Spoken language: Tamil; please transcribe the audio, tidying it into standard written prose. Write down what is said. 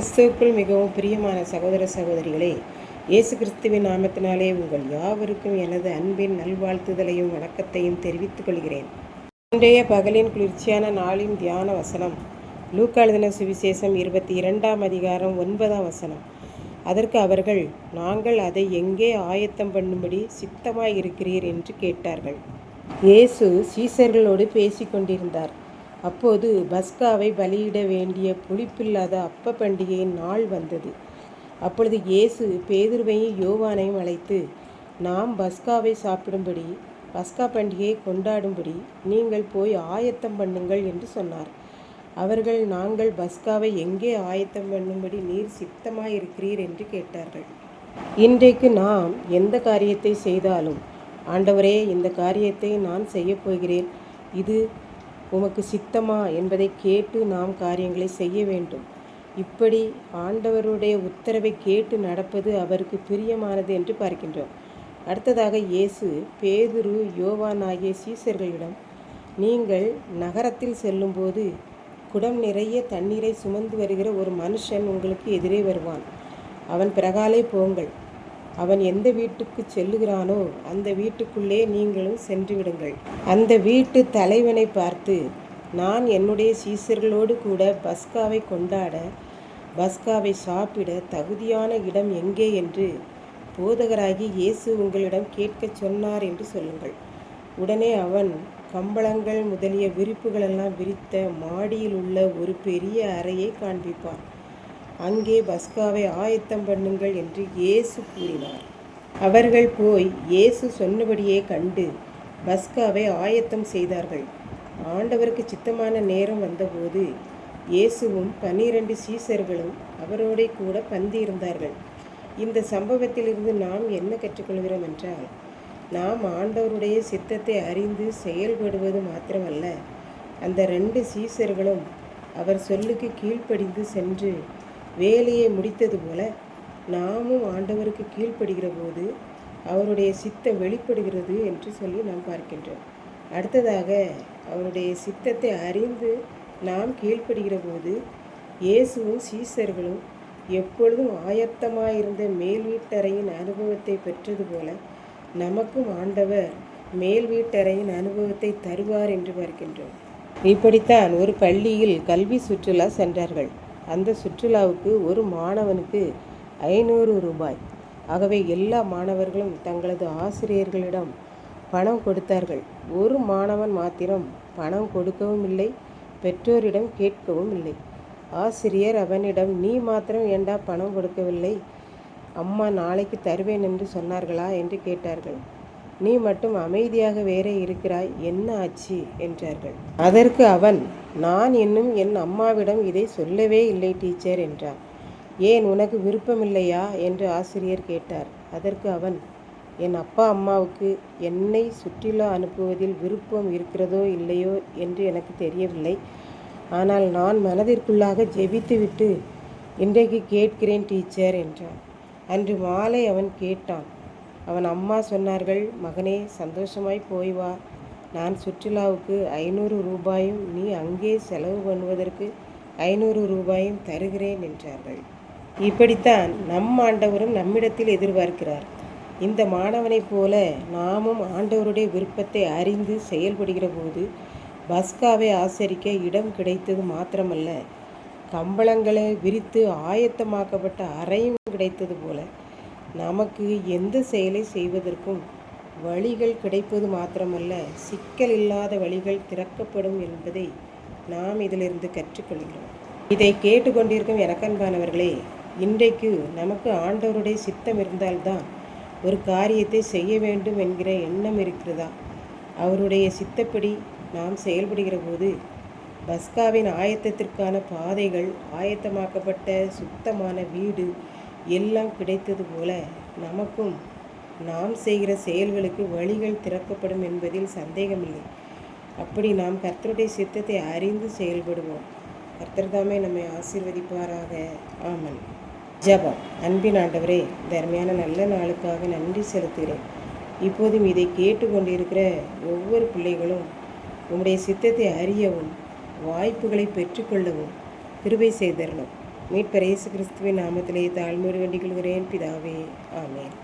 கிறிஸ்துவுக்குள் மிகவும் பிரியமான சகோதர சகோதரிகளே, இயேசு கிறிஸ்துவின் நாமத்தினாலே உங்கள் யாவருக்கும் எனது அன்பின் நல்வாழ்த்துதலையும் வணக்கத்தையும் தெரிவித்துக் கொள்கிறேன். இன்றைய பகலின் குளிர்ச்சியான நாளின் தியான வசனம் லூக்கா எழுதின சுவிசேஷம் 22ஆம் அதிகாரம் 9ஆம் வசனம். அதற்கு அவர்கள், நாங்கள் அதை எங்கே ஆயத்தம் பண்ணும்படி சித்தமாய் இருக்கிறீர் என்று கேட்டார்கள். இயேசு சீசர்களோடு பேசிக்கொண்டிருந்தார். அப்போது பஸ்காவை பலியிட வேண்டிய புளிப்பில்லாத அப்ப பண்டிகையின் நாள் வந்தது. அப்பொழுது இயேசு பேதுருவையும் யோவானையும் அழைத்து, நாம் பஸ்காவை சாப்பிடும்படி, பஸ்கா பண்டிகையை கொண்டாடும்படி நீங்கள் போய் ஆயத்தம் பண்ணுங்கள் என்று சொன்னார். அவர்கள், நாங்கள் பஸ்காவை எங்கே ஆயத்தம் பண்ணும்படி நீர் சித்தமாயிருக்கிறீர் என்று கேட்டார்கள். இன்றைக்கு நாம் எந்த காரியத்தை செய்தாலும், ஆண்டவரே, இந்த காரியத்தை நான் செய்யப்போகிறேன், இது உமக்கு சித்தமா என்பதை கேட்டு நாம் காரியங்களை செய்ய வேண்டும். இப்படி ஆண்டவருடைய உத்தரவை கேட்டு நடப்பது அவருக்கு பிரியமானது என்று பார்க்கின்றோம். அடுத்ததாக இயேசு பேதுரு யோவான் ஆகிய சீசர்களிடம், நீங்கள் நகரத்தில் செல்லும்போது குடம் நிறைய தண்ணீரை சுமந்து வருகிற ஒரு மனுஷன் உங்களுக்கு எதிரே வருவான். அவன் பிறகாலே போங்கள். அவன் எந்த வீட்டுக்கு செல்லுகிறானோ அந்த வீட்டுக்குள்ளே நீங்களும் சென்று விடுங்கள். அந்த வீட்டு தலைவனை பார்த்து, நான் என்னுடைய சீசர்களோடு கூட பஸ்காவை கொண்டாட, பஸ்காவை சாப்பிட தகுதியான இடம் எங்கே என்று போதகராகி இயேசு உங்களிடம் கேட்கச் சொன்னார் என்று சொல்லுங்கள். உடனே அவன் கம்பளங்கள் முதலிய விரிப்புகளெல்லாம் விரித்த மாடியில் உள்ள ஒரு பெரிய அறையை காண்பிப்பான். அங்கே பஸ்காவை ஆயத்தம் பண்ணுங்கள் என்று இயேசு கூறினார். அவர்கள் போய் இயேசு சொன்னபடியே கண்டு பஸ்காவை ஆயத்தம் செய்தார்கள். ஆண்டவருக்கு சித்தமான நேரம் வந்தபோது இயேசுவும் 12 சீசர்களும் அவரோட கூட பந்தியிருந்தார்கள். இந்த சம்பவத்திலிருந்து நாம் என்ன கற்றுக்கொள்கிறோம் என்றால், நாம் ஆண்டவருடைய சித்தத்தை அறிந்து செயல்படுவது மாத்திரமல்ல, அந்த 2 சீசர்களும் அவர் சொல்லுக்கு கீழ்ப்படிந்து சென்று வேலையை முடித்தது போல நாமும் ஆண்டவருக்கு கீழ்ப்படுகிற போது அவருடைய சித்தம் வெளிப்படுகிறது என்று சொல்லி நாம் பார்க்கின்றோம். அடுத்ததாக அவருடைய சித்தத்தை அறிந்து நாம் கீழ்ப்படுகிற போது இயேசுவும் சீசர்களும் எப்பொழுதும் ஆயத்தமாயிருந்த மேல் வீட்டறையின் அனுபவத்தை பெற்றது போல நமக்கும் ஆண்டவர் மேல் வீட்டறையின் அனுபவத்தை தருவார் என்று பார்க்கின்றோம். இப்படித்தான் ஒரு பள்ளியில் கல்வி சுற்றுலா சென்றார்கள். அந்த சுற்றுலாவுக்கு ஒரு மாணவனுக்கு 500 ரூபாய். ஆகவே எல்லா மாணவர்களும் தங்களது ஆசிரியர்களிடம் பணம் கொடுத்தார்கள். ஒரு மாணவன் மாத்திரம் பணம் கொடுக்கவும் இல்லை, பெற்றோரிடம் கேட்கவும் இல்லை. ஆசிரியர் அவனிடம், நீ மாத்திரம் ஏண்டா பணம் கொடுக்கவில்லை? அம்மா நாளைக்கு தருவேன் என்று சொன்னார்களா என்று கேட்டார்கள். நீ மட்டும் அமைதியாக வேறே இருக்கிறாய், என்ன ஆச்சு என்றார்கள். அதற்கு அவன், நான் இன்னும் என் அம்மாவிடம் இதை சொல்லவே இல்லை டீச்சர் என்றான். ஏன், உனக்கு விருப்பமில்லையா என்று ஆசிரியர் கேட்டார். அதற்கு அவன், என் அப்பா அம்மாவுக்கு என்னை சுற்றுலா அனுப்புவதில் விருப்பம் இருக்கிறதோ இல்லையோ என்று எனக்கு தெரியவில்லை. ஆனால் நான் மனதிற்குள்ளாக ஜெபித்துவிட்டு இன்றைக்கு கேட்கிறேன் டீச்சர் என்றான். அன்று மாலை அவன் கேட்டான். அவன் அம்மா சொன்னார்கள், மகனே, சந்தோஷமாய் போய் வா, நான் சுற்றுலாவுக்கு 500 ரூபாயும் நீ அங்கே செலவு பண்ணுவதற்கு 500 ரூபாயும் தருகிறேன் என்றார்கள். இப்படித்தான் நம் ஆண்டவரும் நம்மிடத்தில் எதிர்பார்க்கிறார். இந்த மாணவனைப் போல நாமும் ஆண்டவருடைய விருப்பத்தை அறிந்து செயல்படுகிற போது பஸ்காவை ஆசரிக்க இடம் கிடைத்தது மாத்திரமல்ல, கம்பளங்களை விரித்து ஆயத்தமாக்கப்பட்ட அறையும் கிடைத்தது போல நமக்கு எந்த செயலை செய்வதற்கும் வழிகள் கிடைப்பது மாத்திரமல்ல, சிக்கல் இல்லாத வழிகள் திறக்கப்படும் என்பதை நாம் இதிலிருந்து கற்றுக்கொள்கிறோம். இதை கேட்டுக்கொண்டிருக்கும் எனக்கன்பானவர்களே, இன்றைக்கு நமக்கு ஆண்டவருடைய சித்தம் இருந்தால்தான் ஒரு காரியத்தை செய்ய வேண்டும் என்கிற எண்ணம் இருக்கிறதா? அவருடைய சித்தப்படி நாம் செயல்படுகிற போது பஸ்காவின் ஆயத்தத்திற்கான பாதைகள், ஆயத்தமாக்கப்பட்ட சுத்தமான வீடு எல்லாம் கிடைத்தது போல நமக்கும் நாம் செய்கிற செயல்களுக்கு வழிகள் திறக்கப்படும் என்பதில் சந்தேகமில்லை. அப்படி நாம் கர்த்தருடைய சித்தத்தை அறிந்து செயல்படுவோம். கர்த்தர் தாமே நம்மை ஆசீர்வதிப்பாராக. ஆமன். ஜெபம். அன்பின் ஆண்டவரே, இந்த அருமையான நல்ல நாளுக்காக நன்றி செலுத்துகிறேன். இப்போதும் இதை கேட்டுக்கொண்டிருக்கிற ஒவ்வொரு பிள்ளைகளும் உம்முடைய சித்தத்தை அறியவும் வாய்ப்புகளை பெற்றுக்கொள்ளவும் கிருபை செய்தரணும். மீட்பர் இயேசு கிறிஸ்துவின் நாமத்திலே தாழ்மையோடு வேண்டிக் கொள்கிறேன் பிதாவே. ஆமென்.